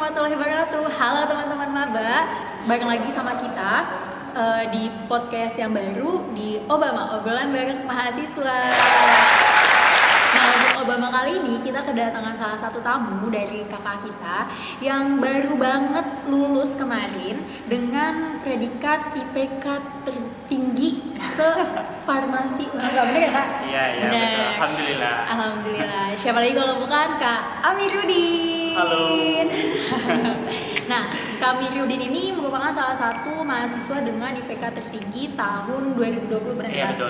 warahmatullahi wabarakatuh. Halo teman-teman maba, bareng lagi sama kita di podcast yang baru di Obama, obrolan bareng mahasiswa. Nah, untuk Obama kali ini kita kedatangan salah satu tamu dari kakak kita yang baru banget lulus kemarin dengan predikat IPK tertinggi se farmasi. Enggak bener ya, Kak? Iya, betul. Alhamdulillah. Alhamdulillah. Siapa lagi kalau bukan Kak Amiruddin. Halo. Nah, Kak Amiruddin ini merupakan salah satu mahasiswa dengan IPK tertinggi tahun 2020, benar Iya, Kak? betul,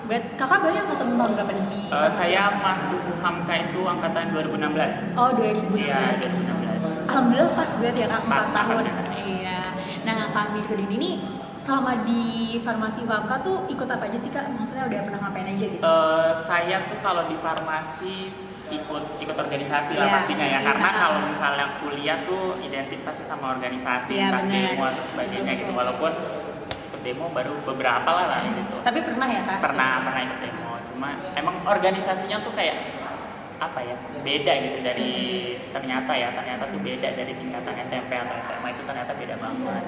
2020. Kakak berarti angkatan tahun berapa nih di Saya masuk Hamka itu angkatan 2016. Oh, 2016. Iya, 2016. Alhamdulillah pas berarti ya Kak, 4 Pas, tahun. alhamdulillah. Iya. Nah, Kak Amiruddin ini selama di farmasi Hamka tuh ikut apa aja sih Kak? Maksudnya udah pernah ngapain aja gitu? Saya tuh kalau di farmasi ikut organisasi lah Iya, pastinya ya, pasti, karena Kak. kalau misalnya kuliah tuh identik pasti sama organisasi, Iya, entah benar. demo atau sebagainya Betul, gitu. betul. Walaupun ikut demo baru beberapa lah gitu. Tapi pernah ya Kak? Pernah ikut demo, cuma emang organisasinya tuh kayak apa ya, beda gitu dari ternyata tuh beda dari tingkatan SMP atau SMA, itu ternyata beda banget.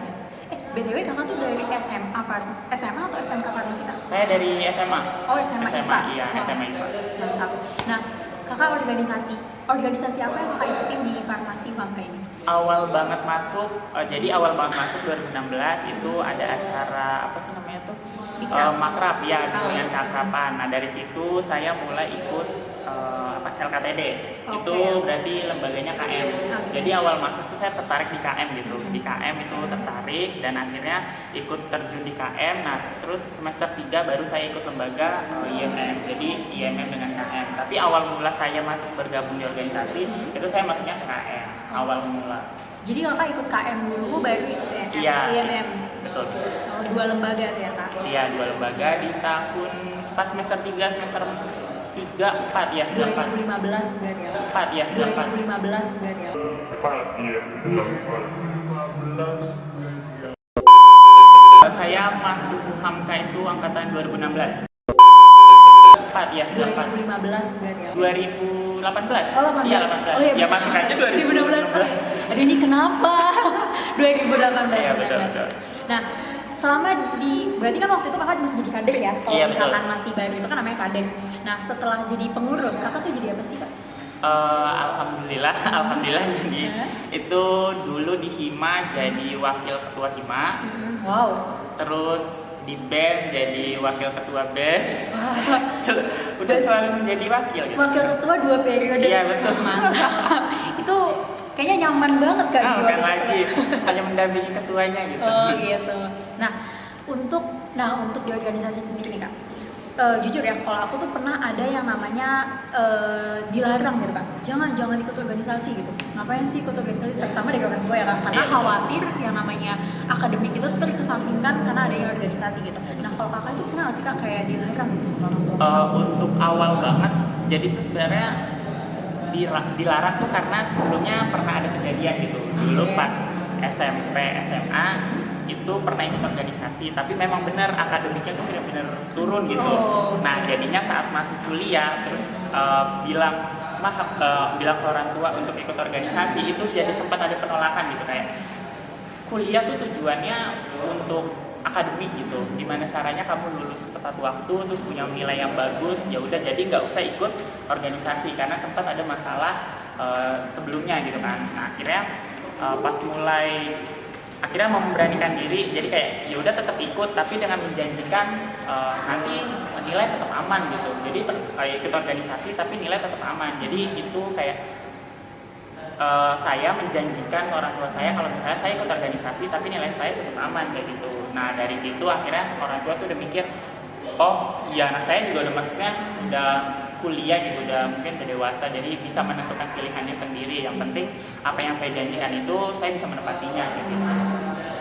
BTW Kakak tuh dari SMA atau SMK farmasi Kak? Saya dari SMA. Oh, SMA IPA. Iya, Wah, SMA IPA. Mantap. Nah, Kakak organisasi apa yang Kakak ikutin di farmasi Hamka ini? Awal banget masuk 2016 itu ada acara apa sih namanya tuh? Dikrab. Makrab ya, Oh. dengan keakraban. Nah, dari situ saya mulai ikut LKTD. Oke. Itu berarti lembaganya KM. Oke. Jadi awal masuk tuh saya tertarik di KM gitu. Di KM itu tertarik dan akhirnya ikut terjun di KM. Nah, terus semester 3 baru saya ikut lembaga IMM. Jadi IMM dengan KM. Tapi awal mula saya masuk bergabung di organisasi itu saya masuknya ke KM awal mula. Jadi Kakak ikut KM dulu baru ikut Iya. IMM. Betul. Oh, 2 lembaga tuh ya Kak? Iya, 2 lembaga di tahun pas semester 3, semester 3, 4 ya. 2015 berarti ya? 4 ya. 2015 berarti ya? Saya masuk Hamka itu angkatan 2016. 4 ya. 2015 berarti ya? 2018. Oh, 18. Iya, 18. Oh, iya, Ya masuk aja 2016. Aduh, ini kenapa? 2018. Iya, betul, benar. betul. Nah, selama berarti kan waktu itu Kakak masih jadi kader ya? Kalau Iya, misalkan betul. masih baru itu kan namanya kader. Nah, setelah jadi pengurus, Kakak tuh jadi apa sih Kak? Alhamdulillah jadi itu dulu di Hima jadi wakil ketua Hima, Wow. terus di BEM jadi wakil ketua BEM. Udah selalu menjadi wakil gitu. Wakil ketua 2 periode. Iya, betul. Mantap. Itu kayaknya nyaman banget Kak jadi bukan wakil lagi ketua. hanya mendampingi ketuanya gitu. Oh gitu. Nah untuk di organisasi sendiri nih Kak, jujur ya kalau aku tuh pernah ada yang namanya dilarang gitu Kak, jangan ikut organisasi gitu. Ngapain sih ikut organisasi, terutama dari orang tua ya Kak, karena Iya. khawatir yang namanya akademik itu terkesampingkan karena adanya organisasi gitu. Nah kalau Kakak itu pernah nggak sih Kak kayak dilarang gitu sama orang tua? Untuk awal banget jadi tuh sebenarnya dilarang tuh karena sebelumnya pernah ada kejadian gitu dulu Oke. pas SMP SMA itu pernah ikut organisasi, tapi memang benar akademiknya tuh benar-benar turun gitu. Oh. Nah jadinya saat masuk kuliah terus bilang ke orang tua untuk ikut organisasi itu jadi sempat ada penolakan gitu, kayak kuliah tuh tujuannya untuk akademik gitu, gimana caranya kamu lulus tepat waktu terus punya nilai yang bagus, ya udah jadi nggak usah ikut organisasi karena sempat ada masalah sebelumnya gitu kan. Nah pas mulai akhirnya memberanikan diri, jadi kayak ya udah tetap ikut tapi dengan menjanjikan nanti nilai tetap aman gitu. Jadi kayak ikut organisasi tapi nilai tetap aman. Jadi itu kayak saya menjanjikan orang tua saya kalau misalnya saya ikut organisasi tapi nilai saya tetap aman kayak gitu. Nah dari situ akhirnya orang tua tuh udah mikir, oh iya anak saya juga udah masuknya udah kuliah gitu, udah dewasa, jadi bisa menentukan pilihannya sendiri. Yang penting apa yang saya janjikan itu saya bisa menepatinya gitu.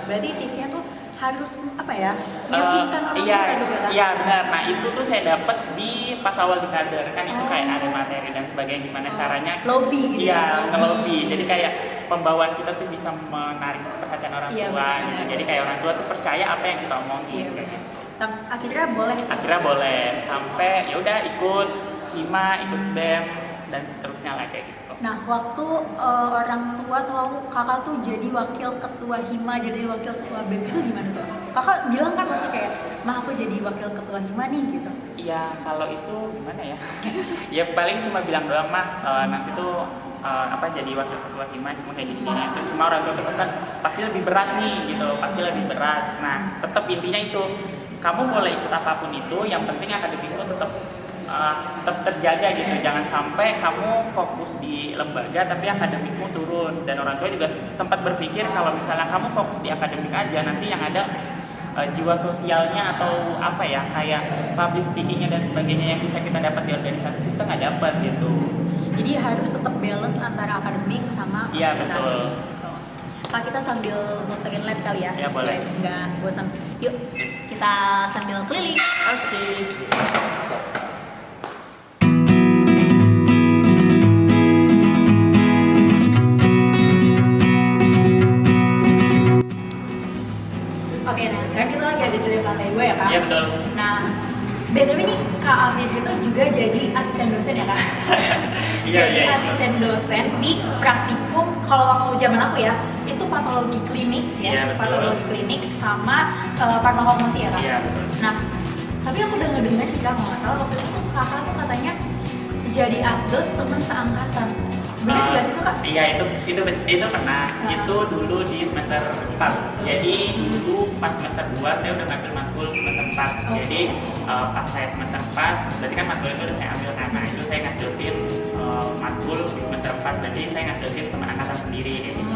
Berarti tipsnya tuh harus apa ya, meyakinkan orang Iya, tua gitu ya Kak? iya benar. Nah itu tuh saya dapat di pas awal di kader kan, itu kayak ada materi dan sebagainya gimana caranya lobby gitu ya, iya lobby. ngelobi. Jadi kayak pembawaan kita tuh bisa menarik perhatian orang Iya, tua benar. gitu. Jadi kayak orang tua tuh percaya apa yang kita omongin. Iya, Gitu. akhirnya boleh. Akhirnya boleh sampai ya udah ikut Hima, ikut BEM dan seterusnya lah kayak gitu. Nah, waktu orang tua tahu kakak tuh jadi wakil ketua Hima, jadi wakil ketua BEM itu gimana tuh? Kakak bilang kan pasti kayak, mah aku jadi wakil ketua Hima nih gitu. Iya, kalau itu gimana ya? Ya paling cuma bilang doang mah nanti tuh jadi wakil ketua Hima cuma kayak gini-gini. Terus cuma orang tua tuh pesan pasti lebih berat nih gitu, pasti lebih berat. Nah, tetap intinya itu kamu boleh ikut apapun itu, yang penting akademikmu tetap terjaga gitu. Jangan sampai kamu fokus di lembaga tapi akademikmu turun. Dan orang tua juga sempat berpikir kalau misalnya kamu fokus di akademik aja, nanti yang ada jiwa sosialnya atau apa ya, kayak public speakingnya dan sebagainya yang bisa kita dapat di organisasi itu kita nggak dapat gitu. Jadi harus tetap balance antara akademik sama Iya, organisasi. betul. Pak, kita sambil muterin lab kali ya? Ya, boleh. Nggak bosan. Yuk, kita sambil keliling. Oke. Oke, nah sekarang kita lagi ada di lantai 2 ya, Kak? Iya, betul. Nah, BTW nih Kak Amir itu juga jadi asisten dosen ya, Kak? Jadi asisten dosen di praktikum, kalau waktu zaman aku ya, itu patologi klinik ya, Iya, betul. patologi klinik sama farmakologi ya, Kak? Iya, betul. Nah, tapi aku udah ngedengar nih Kak, kalau nggak salah waktu itu kakak tuh katanya jadi asdos temen seangkatan. Bener nggak sih itu, Kak? Iya, itu pernah. Itu dulu di semester 4. Jadi dulu pas semester 2 saya udah ngambil matkul semester 4. Jadi pas saya semester 4, berarti kan matkul itu udah saya ambil kan. Nah, itu saya ngasdosin matkul di semester 4. Berarti saya ngasdosin teman angkatan sendiri kayak gitu.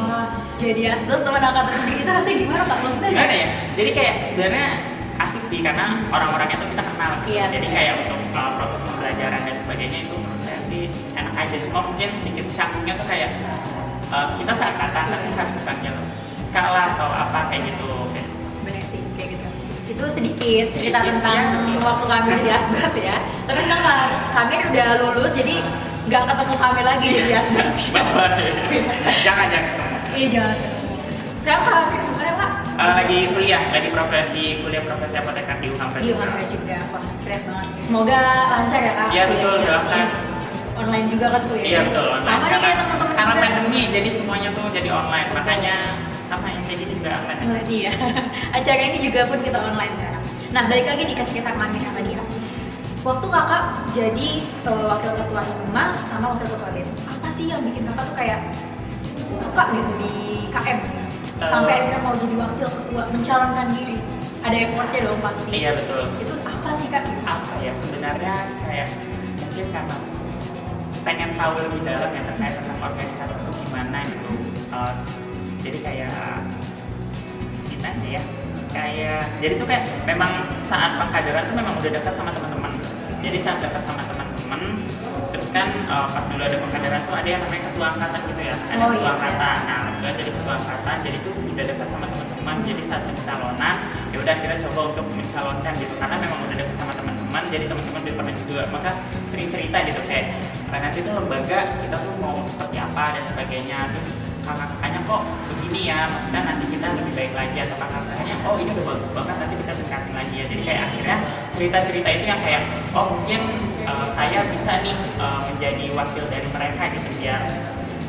Jadi asdos temen angkatan sendiri itu rasanya gimana, Kak? Maksudnya Gimana ya? Jadi kayak sebenarnya asik sih karena orang-orangnya tuh kita kenal. Iya, Jadi betul. kayak untuk proses pembelajaran dan sebagainya itu menurut saya sih enak aja. Cuma mungkin sedikit canggungnya tuh kayak kita seangkatan tapi harus dipanggil kak lah atau apa kayak gitu. Bener sih, kayak gitu. Itu sedikit cerita Sedikit, tentang ya, betul. waktu kami di asdos ya. Tapi sekarang kami udah lulus, jadi nggak ketemu kami lagi di asdos. Jangan. Iya, jangan. Sekarang Kak Amir sebenarnya, Pak? Lagi kuliah kuliah profesi apoteker di UHAMKA Di juga. UHAMKA juga. Wah, keren banget. Semoga lancar ya, Kak. Iya, betul, kuliahnya. lancar. Online juga kan kuliahnya. Iya, betul, online. Sama nih kayak teman-teman Karena juga. pandemi jadi semuanya tuh jadi online. Makanya sama yang kayak gini juga online. Iya. Acara ini juga pun kita online sekarang. Nah, balik lagi nih ke cerita Kak Amir tadi ya. Waktu kakak jadi wakil ketua Hima sama wakil ketua BEM, apa sih yang bikin kakak tuh kayak suka gitu di KM? Sampai akhirnya mau jadi wakil ketua, mencalonkan diri. Ada effortnya dong pasti. Iya, betul. Itu apa sih, Kak? Apa ya, sebenarnya kayak mungkin karena pengen tahu lebih dalam ya terkait tentang organisasi itu gimana gitu. Jadi kayak gimana ya, jadi tuh kayak memang saat pengkaderan tuh memang udah dekat sama teman-teman. Jadi saat dekat sama teman-teman, terus kan pas dulu ada pengkaderan tuh ada yang namanya ketua angkatan gitu ya, ada Oh, ketua iya. angkatan. Nah, gue jadi ketua angkatan, jadi tuh udah dekat sama teman-teman. Jadi saat pencalonan, ya udah akhirnya coba untuk mencalonkan gitu, karena memang udah dekat sama teman-teman. Jadi teman-teman udah pernah juga, maka sering cerita gitu kayak nanti tuh lembaga kita tuh mau seperti apa dan sebagainya. Terus kakak-kakaknya kok begini ya, maksudnya nanti kita lebih baik lagi, atau kakak-kakaknya oh ini udah bagus banget, nanti kita tingkatin lagi ya. Jadi kayak akhirnya cerita-cerita itu yang kayak oh mungkin saya bisa nih menjadi wakil dari mereka gitu, biar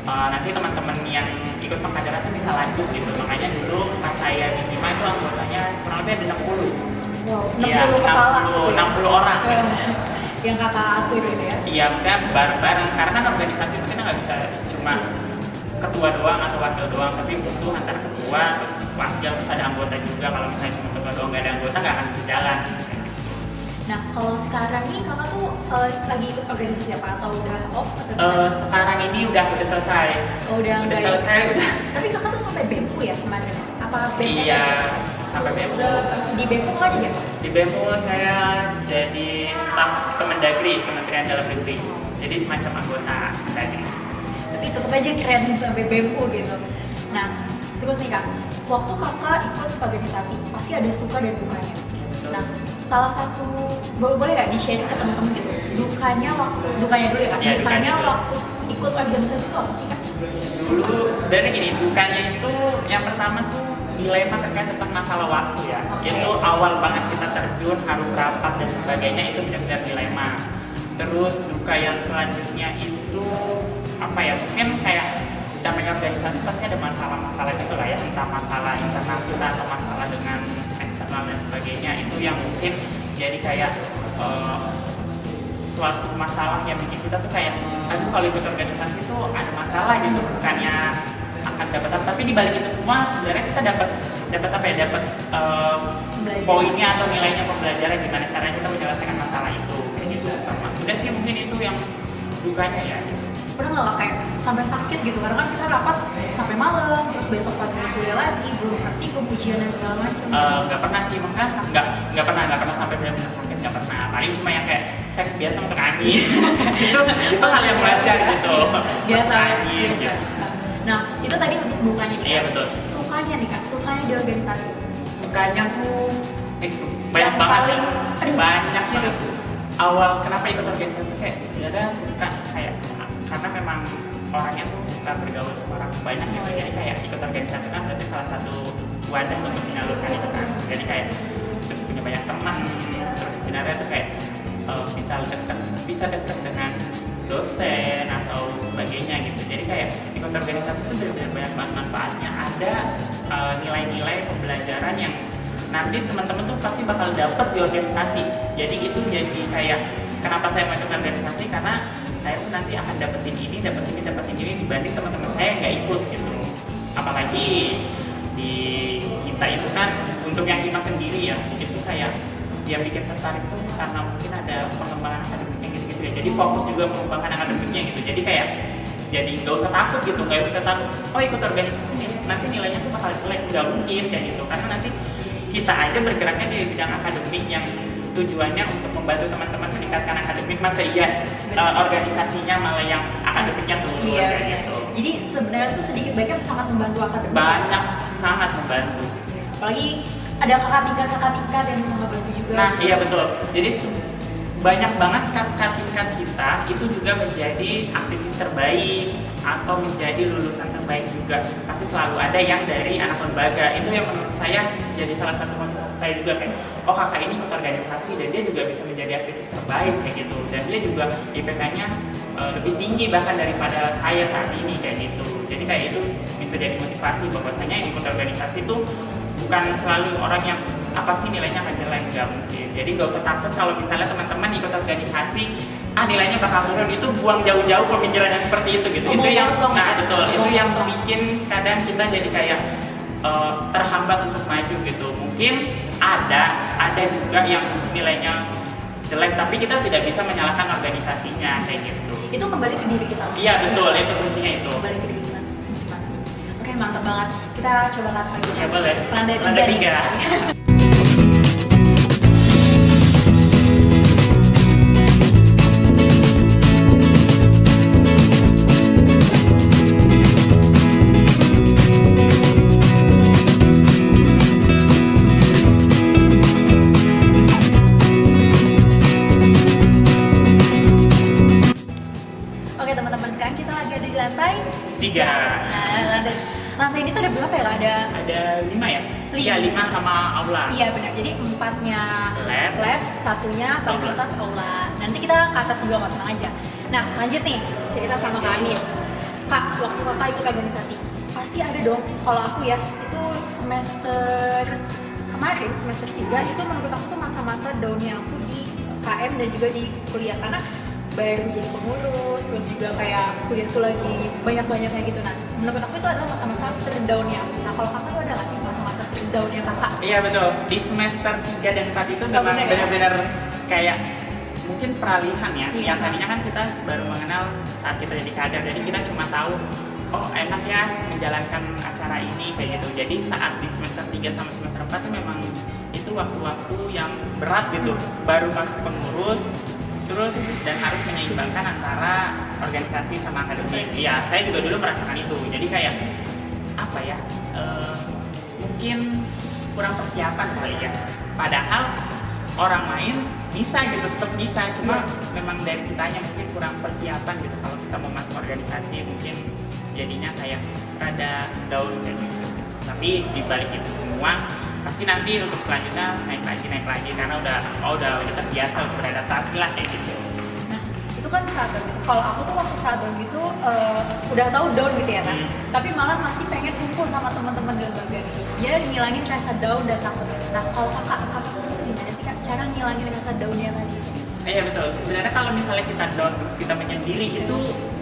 nanti teman-teman yang ikut pengkaderan tuh bisa lanjut gitu. Makanya dulu pas saya di Hima itu anggotanya kurang lebih ada 60. Wow, 60 Iya, kepala. 60 orang. Yang kakak aku itu ya. Iya, kan bareng-bareng. Karena kan organisasi itu kita nggak bisa cuma ketua doang atau wakil doang, tapi butuh antara ketua terus wakil terus ada anggota juga. Kalau misalnya cuma ketua doang nggak ada anggota nggak akan bisa jalan. Nah, kalau sekarang nih kakak tuh lagi ikut organisasi apa atau udah off? Sekarang ini udah selesai. Oh, udah enggak ya? selesai udah. Tapi kakak tuh sampai BEMU ya kemarin? Apa BEMU? Iya, sampai BEMU. Di BEMU kakak jadi apa? Di BEMU saya jadi staf Kemendagri, Kementerian Dalam Negeri. Jadi semacam anggota Kemendagri. Tapi tetap aja keren sampai BEMU gitu. Nah, terus nih kak, waktu kakak ikut organisasi pasti ada suka dan dukanya. Nah, salah satu boleh nggak di-share ke teman-teman gitu? Dukanya dulu ya kak. Ya, dukanya dulu. waktu ikut organisasi itu apa sih kak? Dulu sebenarnya gini, dukanya itu yang pertama tuh dilema terkait tentang masalah waktu ya. Itu awal banget kita terjun harus rapat dan sebagainya, itu benar-benar dilema. Terus duka yang selanjutnya itu apa ya, mungkin kayak namanya organisasi pasti ada masalah-masalah gitu lah ya, entah masalah internal kita atau masalah dengan eksternal dan sebagainya. Itu yang mungkin jadi kayak suatu masalah yang bikin kita tuh kayak aduh kalau ikut organisasi tuh ada masalah gitu, bukannya akan dapat apa, tapi dibalik itu semua sebenarnya kita dapat apa ya, dapat poinnya atau nilainya pembelajaran gimana caranya kita menyelesaikan masalah itu kayak gitu. Sama udah sih mungkin itu yang dukanya ya. Pernah nggak kayak sampai sakit gitu, karena kan kita rapat sampai malam, terus besok paginya kuliah lagi, belum praktikum, ujian dan segala macam. Nggak pernah sih, maksudnya nggak pernah sampai benar-benar sakit, nggak pernah. Paling cuma yang kayak seks biasa untuk angin. itu hal yang wajar gitu. Biasa. Angin, Biasa. gitu. Nah itu tadi untuk dukanya nih. Iya betul. Sukanya nih Kak, sukanya di organisasi. Sukanya tuh banyak Yang banget. paling Banyak gitu. Awal kenapa ikut organisasi kayak sebenarnya suka kayak karena memang orangnya tuh suka bergaul sama orang banyak gitu, jadi kayak ikut organisasi kan berarti salah satu wadah untuk menyalurkan itu kan, jadi kayak terus punya banyak teman, terus sebenarnya tuh kayak bisa dekat dengan dosen atau sebagainya gitu, jadi kayak ikut organisasi itu benar-benar banyak banget manfaatnya. Ada nilai-nilai pembelajaran yang nanti teman-teman tuh pasti bakal dapat di organisasi, jadi itu jadi kayak kenapa saya mau ikut organisasi, karena saya tuh nanti akan dapetin ini dibanding teman-teman saya yang nggak ikut gitu. Apalagi di kita itu kan untuk yang kita sendiri ya, itu kayak yang bikin tertarik tuh karena mungkin ada pengembangan akademiknya gitu ya. Jadi fokus juga mengembangkan akademiknya gitu. Jadi kayak jadi nggak usah takut gitu, nggak usah takut. Oh ikut organisasi nih, nanti nilainya tuh bakal jelek, nggak mungkin kayak gitu. Karena nanti kita aja bergeraknya di bidang akademik yang tujuannya untuk membantu teman-teman meningkatkan akademik, masa iya organisasinya malah yang akademiknya turun kayak gitu. Jadi sebenarnya tuh sedikit banyaknya sangat membantu akademik. Banyak, sangat membantu. Apalagi ada kakak tingkat yang bisa membantu juga. Nah iya betul. Jadi banyak banget kakak tingkat kita itu juga menjadi aktivis terbaik atau menjadi lulusan terbaik juga. Pasti selalu ada yang dari anak lembaga. Itu yang menurut saya jadi salah satu motivasi saya juga, kayak oh kakak ini ikut organisasi dan dia juga bisa menjadi aktivis terbaik kayak gitu, dan dia juga IPK-nya lebih tinggi bahkan daripada saya saat ini kayak gitu. Jadi kayak itu bisa jadi motivasi bahwasanya ikut organisasi itu bukan selalu orang yang apa sih nilainya akan jelek, nggak mungkin. Jadi nggak usah takut kalau misalnya teman-teman ikut organisasi nilainya bakal turun, itu buang jauh-jauh pemikiran yang seperti itu gitu. Itu yang betul, itu yang bikin kadang kita jadi kayak terhambat untuk maju gitu. Mungkin ada juga yang nilainya jelek tapi kita tidak bisa menyalahkan organisasinya kayak gitu. Itu kembali ke diri kita. Iya betul, itu kuncinya itu. Kembali ke diri kita masing-masing. Oke, mantap banget. Kita coba bahas lagi. Ya boleh. Lantai 3 nih. Lantai 3. Nah, lantai ini tuh ada berapa ya? Ada 5 ya? Iya, 5 sama aula. Iya benar. Jadi 4-nya lab, 1-nya fakultas aula. Nanti kita ke atas juga, nggak tenang aja. Nah, lanjut nih cerita sama Kak Amir. Kak, waktu Kakak ikut organisasi, pasti ada dong. Kalau aku ya, itu semester kemarin, semester 3, itu menurut aku tuh masa-masa downnya aku di KM dan juga di kuliah, karena baru jadi pengurus, terus juga kayak kuliah tuh lagi banyak-banyaknya gitu. Nah, menurut aku itu adalah masa-masa terdownnya. Nah, kalau kakak tuh ada nggak sih masa-masa terdownnya kakak? Iya betul, di semester 3 dan 4 itu memang benar-benar kayak mungkin peralihan ya. Iya. Yang tadinya kan kita baru mengenal saat kita jadi kader, jadi kita cuma tahu oh enak ya menjalankan acara ini kayak gitu. Jadi saat di semester 3 sama semester 4 itu memang itu waktu-waktu yang berat gitu. Baru masuk pengurus, terus dan harus menyeimbangkan antara organisasi sama akademik. Iya, saya juga dulu merasakan itu. Jadi kayak apa ya? Mungkin kurang persiapan kali ya. Padahal orang lain bisa gitu, tetap bisa. Cuma memang dari kitanya mungkin kurang persiapan gitu. Kalau kita mau masuk organisasi mungkin jadinya kayak rada down gitu. Tapi dibalik itu semua pasti nanti untuk selanjutnya naik lagi karena udah terbiasa, udah beradaptasi lah kayak gitu. Nah itu kan saat kalau aku tuh waktu saat down gitu udah tahu down gitu ya kan, tapi malah masih pengen kumpul sama teman-teman di lembaga nih biar ngilangin rasa down dan takut. Nah kalau kakak gimana sih kak cara ngilangin rasa downnya tadi? Iya betul. Sebenarnya kalau misalnya kita down terus kita menyendiri itu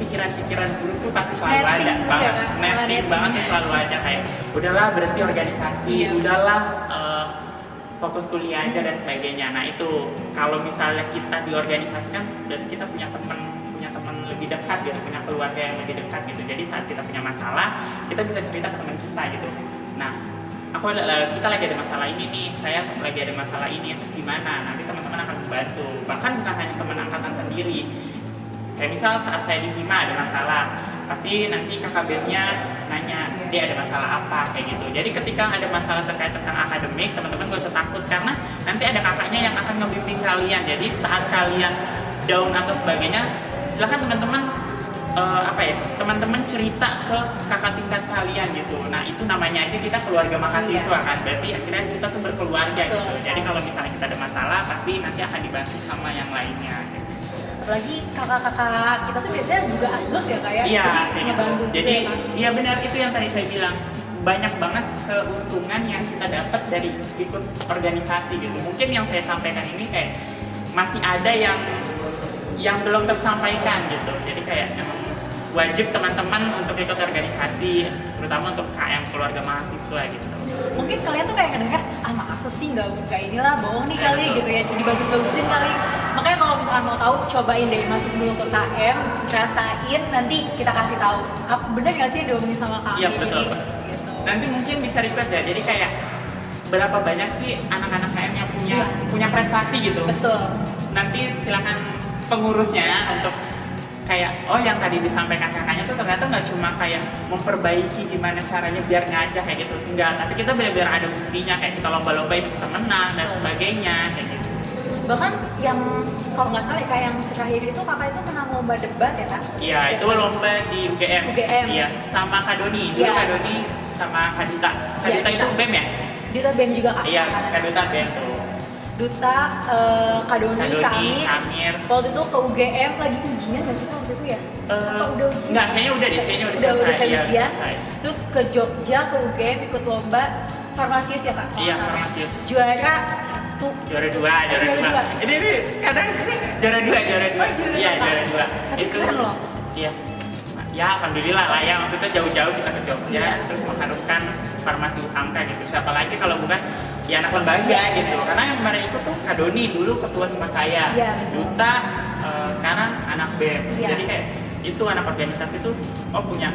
pikiran-pikiran buruk tuh pasti selalu ada banget, netting banget tuh selalu ada kayak udahlah berhenti organisasi, udahlah fokus kuliah aja dan sebagainya. Nah itu kalau misalnya kita di organisasi kan berarti kita punya teman lebih dekat gitu, punya keluarga yang lebih dekat gitu. Jadi saat kita punya masalah kita bisa cerita ke teman kita gitu. Nah kita lagi ada masalah ini nih, saya lagi ada masalah ini, terus gimana? Nanti teman-teman akan membantu. Bahkan bukan hanya teman angkatan sendiri. Kayak misal saat saya di Hima ada masalah, pasti nanti kakak BEM-nya nanya dia ada masalah apa kayak gitu. Jadi ketika ada masalah terkait tentang akademik, teman-teman gak usah takut karena nanti ada kakaknya yang akan ngebimbing kalian. Jadi saat kalian down atau sebagainya, silakan teman-teman cerita ke kakak tingkat kalian gitu. Nah itu namanya aja kita keluarga mahasiswa kan, berarti akhirnya kita tuh berkeluarga gitu. Jadi kalau misalnya kita ada masalah pasti nanti akan dibantu sama yang lainnya gitu. Apalagi kakak-kakak kita tuh biasanya juga asdos ya kayak iya ngebantu jadi ya, kan? Iya benar, itu yang tadi saya bilang, banyak banget keuntungan yang kita dapat dari ikut organisasi gitu. Mungkin yang saya sampaikan ini kayak masih ada yang belum tersampaikan gitu. Jadi kayak emang wajib teman-teman untuk ikut organisasi, terutama untuk KM keluarga mahasiswa gitu. Mungkin kalian tuh kayak ngedenger, masa sih nggak inilah, bohong nih kali gitu ya, jadi bagus-bagusin kali. Makanya kalau misalkan mau tahu, cobain deh masuk dulu ke KM, rasain, nanti kita kasih tahu. Bener nggak sih diomongin sama kami? Iya betul. Gitu. Nanti mungkin bisa request ya, jadi kayak berapa banyak sih anak-anak KM yang punya prestasi gitu. Betul. Nanti silakan pengurusnya untuk kayak yang tadi disampaikan kakaknya tuh ternyata nggak cuma kayak memperbaiki gimana caranya biar ngajak kayak gitu, enggak, tapi kita benar-benar ada buktinya, kayak kita lomba-lomba itu kita menang dan sebagainya kayak gitu. Bahkan yang kalau nggak salah kayak yang terakhir itu kakak itu menang lomba debat ya kak? Iya itu lomba di UGM. Iya sama Kak Doni, dulu Kak Doni sama Kak Duta. Kak Duta itu BEM ya? Duta BEM juga kak? Iya Kak Duta BEM tuh. Duta, Kak Doni, Amir. Waktu itu ke UGM lagi ujian nggak sih waktu itu ya? Apa udah ujian? Enggak, kayaknya udah selesai ujian. Terus ke Jogja, ke UGM ikut lomba Farmasius ya kak? Iya, Farmasius. Juara 1. Juara 2. Ini kadang juara 2. Iya, juara 2. Itu keren loh. Iya. Ya alhamdulillah lah ya, maksudnya jauh-jauh kita ke Jogja, terus mengharumkan farmasi UHAMKA gitu. Siapa lagi kalau bukan ya anak lembaga gitu. Karena yang kemarin ikut tuh Kak Doni dulu ketua sama saya, Duta sekarang anak BEM. Jadi kayak itu anak organisasi tuh punya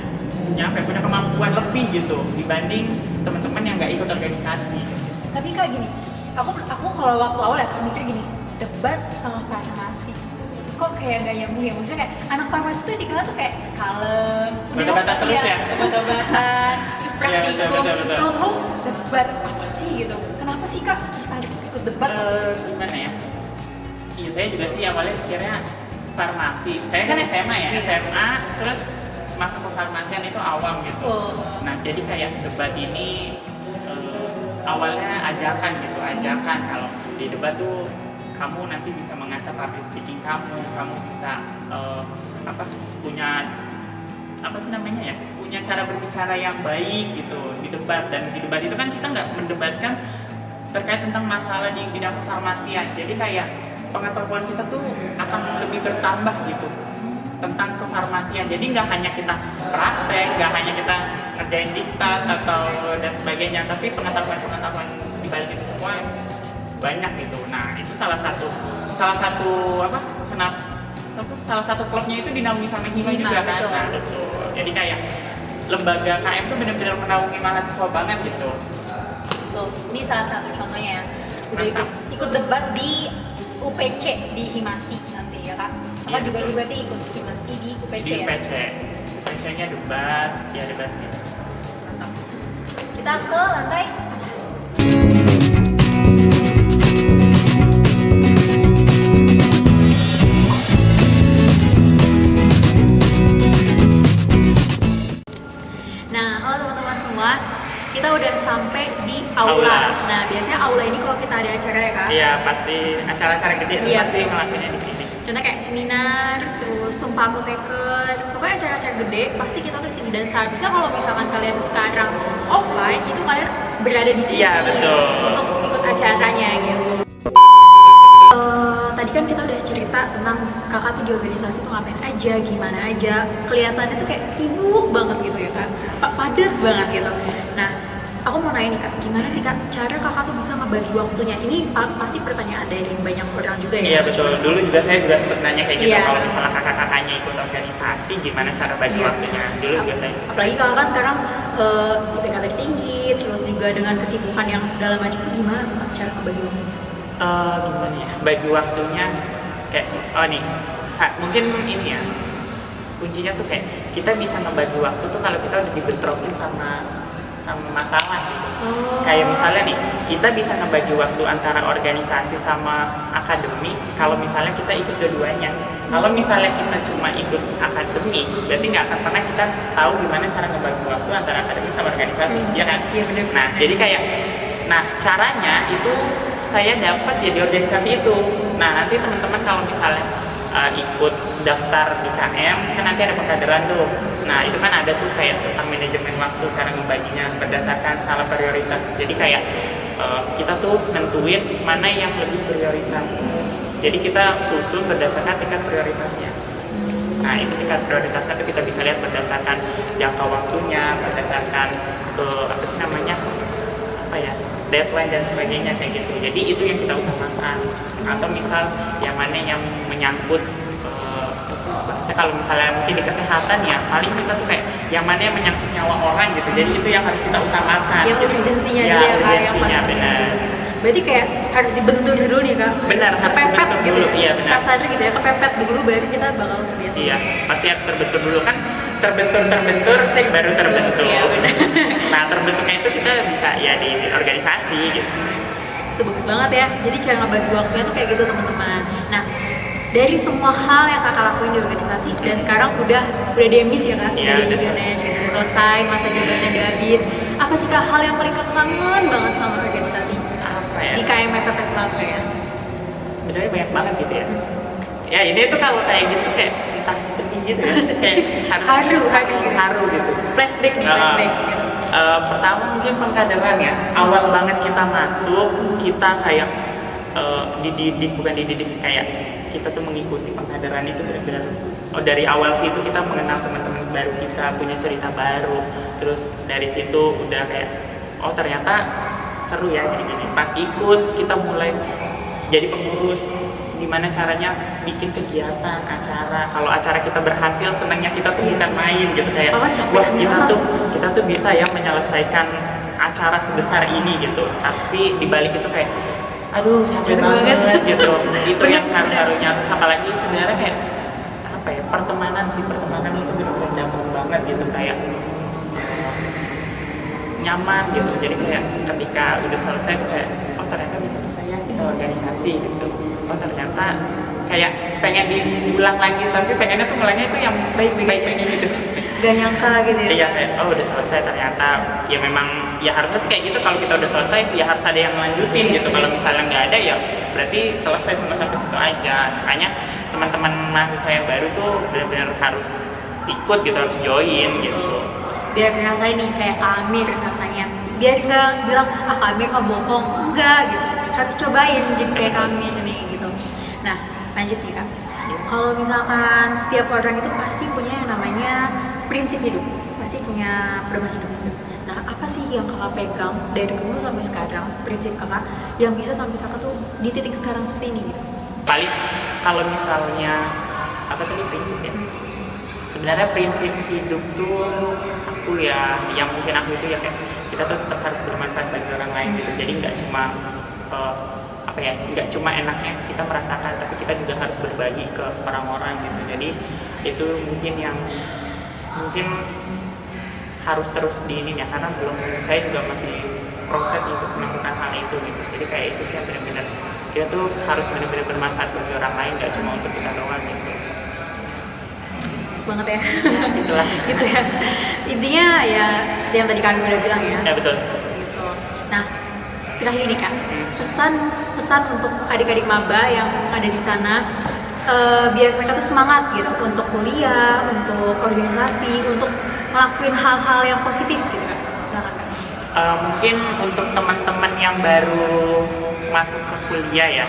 kemampuan lebih gitu dibanding teman-teman yang nggak ikut organisasi. Tapi kak gini, aku kalau waktu awal ya mikir gini, debat sama farmasi kok kayak gak nyambung ya, maksudnya kayak anak farmasi tuh dikenal tuh kayak kalem, debat-debatan terus ya, debat-debatan, terus praktikum, tuh debat apa sih gitu, kenapa sih kak ikut debat? Gimana ya, iya saya juga sih awalnya pikirnya farmasi, saya kan SMA ya, SMA terus masuk ke farmasian itu awam gitu. Nah jadi kayak debat ini awalnya ajakan kalau di debat tuh kamu nanti bisa mengasah public speaking kamu bisa punya punya cara berbicara yang baik gitu di debat. Dan di debat itu kan kita nggak mendebatkan terkait tentang masalah di bidang farmasian, jadi kayak pengetahuan kita tuh akan lebih bertambah gitu tentang kefarmasian. Jadi nggak hanya kita praktek, nggak hanya kita ngerjain diktat atau dan sebagainya, tapi pengetahuan di balik itu semua banyak gitu. Nah itu salah satu klubnya itu dinaungi sama Hima juga kan. Nah betul. Jadi kayak lembaga KM tuh benar-benar menaungi mahasiswa banget gitu. Tuh, ini salah satu contohnya ya. Udah ikut debat di UPC di Himasi nanti ya kak. Kakak juga ikut Himasi di UPC ya? Di UPC. UPC-nya debat sih. Mantap. Kita ke lantai atas. Nah, halo teman-teman semua. Kita udah sampai di aula. Nah, biasanya aula ini kalau kita ada acara ya kak? Iya, pasti acara-acara gede pasti ngelakuinnya di sini. contohnya kayak seminar, terus sumpah apoteker, pokoknya acara-acara gede pasti kita tuh di sini. Dan seharusnya kalau misalkan kalian sekarang offline itu kalian berada di sini untuk ikut acaranya gitu. Tadi kan kita udah cerita tentang kakak tuh di organisasi tuh ngapain aja, gimana aja, kelihatannya tuh kayak sibuk banget gitu ya kak, padat banget gitu. Nah, aku mau nanya nih kak, gimana sih kak cara kakak tuh bisa ngebagi waktunya? Ini pasti pertanyaan dari banyak orang juga ya. Iya betul, dulu juga saya juga sempat nanya kayak gitu, kalau misalnya kakak-kakaknya ikut organisasi gimana cara bagi waktunya, dulu juga saya. Apalagi kakak kan sekarang IPK tinggi, terus juga dengan kesibukan yang segala macam itu gimana tuh kak cara ngebagi waktunya? Gimana ya, bagi waktunya kayak, mungkin ini ya, kuncinya tuh kayak kita bisa ngebagi waktu tuh kalau kita udah dibentrokin sama masalah gitu. Kayak misalnya nih, kita bisa ngebagi waktu antara organisasi sama akademik kalau misalnya kita ikut dua-duanya. Kalau misalnya kita cuma ikut akademik, berarti nggak akan pernah kita tahu gimana cara ngebagi waktu antara akademik sama organisasi, ya kan? Iya benar. Nah, jadi kayak, caranya itu saya dapat ya di organisasi itu. Nah, nanti teman-teman kalau misalnya ikut daftar di KM, kan nanti ada pengkaderan tuh. Nah, itu kan ada tuh kayak tentang manajemen waktu, cara ngebaginya berdasarkan skala prioritas. Jadi kayak kita tuh nentuin mana yang lebih prioritas. Jadi kita susun berdasarkan tingkat prioritasnya. Nah, itu tingkat prioritasnya tuh kita bisa lihat berdasarkan jangka waktunya, berdasarkan ke deadline dan sebagainya kayak gitu. Jadi itu yang kita utamakan. Atau misal yang mana yang menyangkut kalau misalnya mungkin di kesehatan ya, paling kita tuh kayak yang mana yang menyangkut nyawa orang gitu. Jadi itu yang harus kita utamakan. Yang urgensinya ya, dia urgensinya benar. Berarti kayak harus dibentur dulu nih kak. Benar, harus dibentur gitu. dulu. Iya benar. Kasarnya gitu ya, kepepet dulu baru kita bakal terbiasa. Iya, pasti harus terbentur dulu kan. Terbentur baru terbentuk. Iya, nah, terbentuknya itu kita bisa ya di organisasi gitu. Itu bagus banget ya. Jadi cara ngebagi waktunya tuh kayak gitu teman-teman. Nah, dari semua hal yang kakak lakuin di organisasi dan sekarang udah demis ya kak, udah demisioner, udah selesai, masa jabatannya udah habis. Apa sih kak hal yang paling kakak kangen banget sama organisasi? Apa ya? Di KMFP Selatan ya? Sebenarnya banyak banget gitu ya. Ya ini tuh kalau kayak gitu kayak entah sedih gitu ya. Kayak haru gitu. Flashback nih, flashback. Pertama mungkin pengkaderan ya. Awal banget kita masuk, kita kayak bukan dididik sih, kayak kita tuh mengikuti pengkaderan itu benar-benar dari awal situ kita mengenal teman-teman baru, kita punya cerita baru. Terus dari situ udah kayak ternyata seru ya gini-gini. Pas ikut kita mulai jadi pengurus, gimana caranya bikin kegiatan, acara. Kalau acara kita berhasil, senangnya kita tuh bukan main gitu, kayak wah kita tuh bisa ya menyelesaikan acara sebesar ini gitu. Tapi dibalik itu kayak aduh capek banget gitu. Itu yang haru-harunya. Apalagi sebenarnya kayak apa ya, pertemanan itu benar-benar nyaman banget gitu, kayak nyaman gitu. Jadi kayak ketika udah selesai kayak ternyata bisa ya kita organisasi gitu. Ternyata kayak pengen diulang lagi, tapi pengennya tuh mulainya itu yang baik-baik gitu. Gak nyangka gitu ya? Iya kayak udah selesai ternyata. Ya memang ya harusnya sih kayak gitu, kalau kita udah selesai ya harus ada yang lanjutin gitu. Kalau misalnya nggak ada ya berarti selesai sampai situ aja. Makanya teman-teman mahasiswa yang baru tuh benar-benar harus ikut gitu, harus join gitu. Biar ngerasain nih kayak Amir rasanya. Biar nggak bilang Amir bohong, enggak gitu. Harus cobain jadi kayak Amir nih gitu. Nah, lanjut nih kak. Kalau misalkan setiap orang itu pasti punya yang namanya prinsip hidup, pasti punya pedoman hidup. Nah, apa sih yang kakak pegang dari dulu sampai sekarang, prinsip kakak yang bisa sampai kakak tuh di titik sekarang seperti ini gitu? Paling kalau misalnya apa tadi prinsip ya? Sebenarnya prinsip hidup tuh aku ya, yang mungkin aku itu ya kayak kita tuh tetap harus bermanfaat bagi orang lain gitu. Jadi nggak cuma nggak cuma enaknya kita merasakan, tapi kita juga harus berbagi ke orang-orang gitu. Jadi itu mungkin yang harus terus ya, karena saya juga masih proses untuk melakukan hal itu gitu. Jadi kayak itu sih yang benar-benar kita tuh harus benar-benar bermanfaat bagi orang lain, nggak cuma untuk kita doang gitu. Bagus banget ya. Gitulah. Gitu ya. Intinya ya seperti yang tadi kami udah bilang ya. Ya betul. Gitu. Nah, terakhir nih kak, pesan untuk adik-adik maba yang ada di sana, biar mereka tuh semangat gitu untuk kuliah, untuk organisasi, untuk ngelakuin hal-hal yang positif gitu kan. Silakan Kak. Mungkin untuk teman-teman yang baru masuk ke kuliah ya,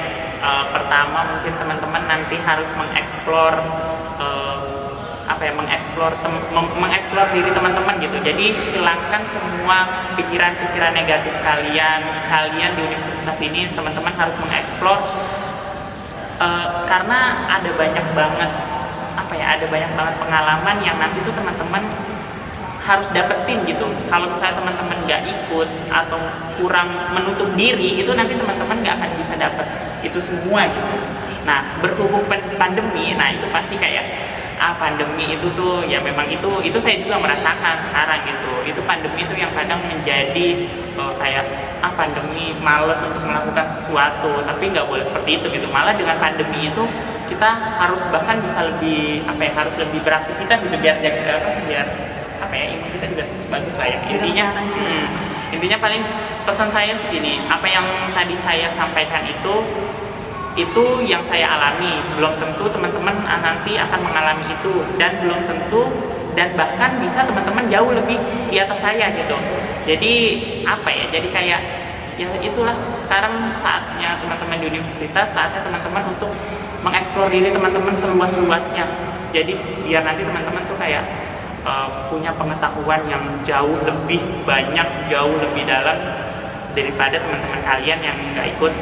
pertama mungkin teman-teman nanti harus mengeksplor mengeksplor diri teman-teman gitu. Jadi hilangkan semua pikiran-pikiran negatif kalian di universitas ini. Teman-teman harus mengeksplor karena ada banyak banget pengalaman yang nanti tuh teman-teman harus dapetin gitu. Kalau misalnya teman-teman nggak ikut atau kurang menutup diri, itu nanti teman-teman nggak akan bisa dapet itu semua gitu. Nah, berhubung pandemi, nah itu pasti kayak pandemi itu tuh ya memang itu saya juga merasakan sekarang gitu. Itu pandemi itu yang kadang menjadi kayak pandemi males untuk melakukan sesuatu, tapi nggak boleh seperti itu gitu. Malah dengan pandemi itu kita harus bahkan bisa lebih harus lebih beraktivitas gitu biar imun kita juga bagus lah ya. Intinya paling pesan saya segini, apa yang tadi saya sampaikan itu yang saya alami, belum tentu teman-teman nanti akan mengalami itu, dan belum tentu, dan bahkan bisa teman-teman jauh lebih di atas saya gitu. Jadi jadi kayak ya itulah sekarang saatnya teman-teman di universitas, saatnya teman-teman untuk mengeksplor diri teman-teman seluas-luasnya. Jadi biar nanti teman-teman tuh kayak punya pengetahuan yang jauh lebih banyak, jauh lebih dalam daripada teman-teman kalian yang nggak ikut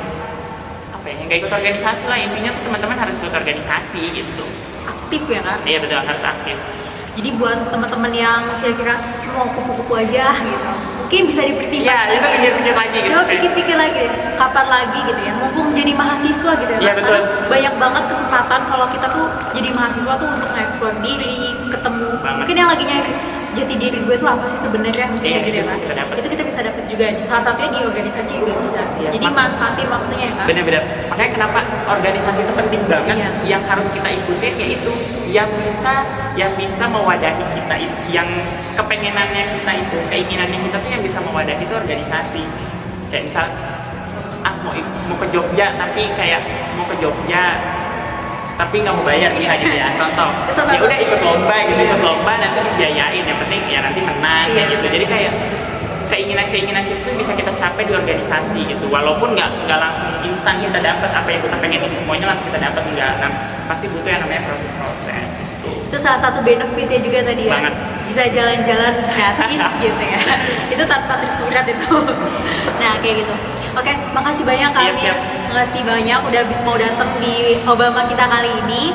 organisasi lah. Intinya tuh teman-teman harus ikut organisasi gitu. Aktif ya Kak? Iya betul, harus aktif. Jadi buat teman-teman yang kira-kira mau kupu-kupu aja gitu, mungkin bisa dipertimbangkan. Iya, pikir-pikir lagi gitu. Coba pikir-pikir lagi, kapan lagi gitu ya. Mumpung jadi mahasiswa gitu ya. Iya betul. Banyak banget kesempatan kalau kita tuh jadi mahasiswa tuh untuk nge-explore diri, ketemu. Banget. Mungkin yang lagi nyari jati diri gue tuh apa sih sebenarnya, Iya, gitu ya Kak. Itu kita bisa dapat juga. Salah satunya di organisasi juga bisa. Iya, Jadi manfaatin waktunya ya Kak. Bener-bener. Makanya kenapa organisasi itu penting banget. Iya. Yang harus kita ikutin yaitu yang bisa mewadahi kita, yang kepengenannya kita itu, keinginannya kita tuh yang bisa mewadahi itu organisasi. Kayak misal mau ke Jogja tapi nggak mau bayar bisa gitu ya, contoh. Ya udah ikut lomba nanti dibiayain, yang penting ya nanti menang kayak gitu. Jadi kayak keinginan itu bisa kita capai di organisasi gitu, walaupun nggak langsung instan kita dapat apa yang kita pengenin semuanya langsung kita dapat, enggak. Nah, pasti butuh yang namanya proses. Itu salah satu benefitnya juga tadi ya. Banget. Bisa jalan-jalan gratis gitu ya. Itu tanpa tersurat itu. Nah kayak gitu. Oke, makasih banyak Kak Amir. Makasih banyak udah mau datang di Obama kita kali ini.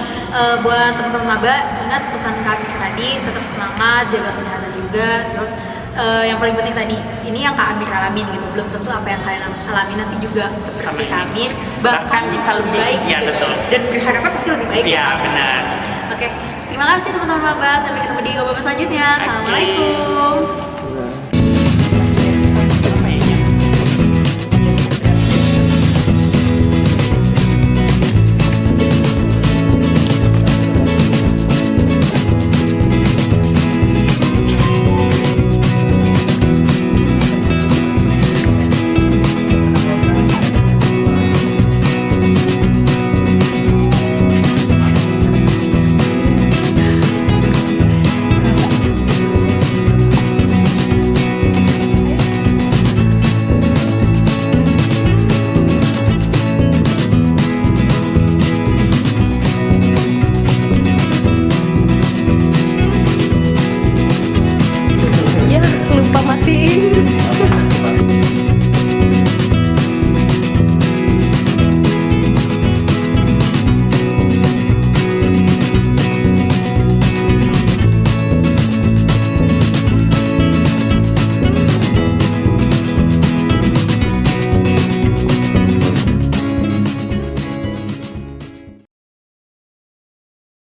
Buat teman-teman maba, ingat pesan Kak Amir tadi, tetap semangat, jaga kesehatan juga. Terus yang paling penting tadi, ini yang Kak Amir alamin gitu. Belum tentu apa yang kalian alami nanti juga seperti Kak Amir, bahkan bisa lebih baik ya, gitu. Betul. Dan berharapnya pasti lebih baik. Iya, benar. Oke, terima kasih teman-teman maba. Sampai ketemu di Obama selanjutnya. Assalamualaikum.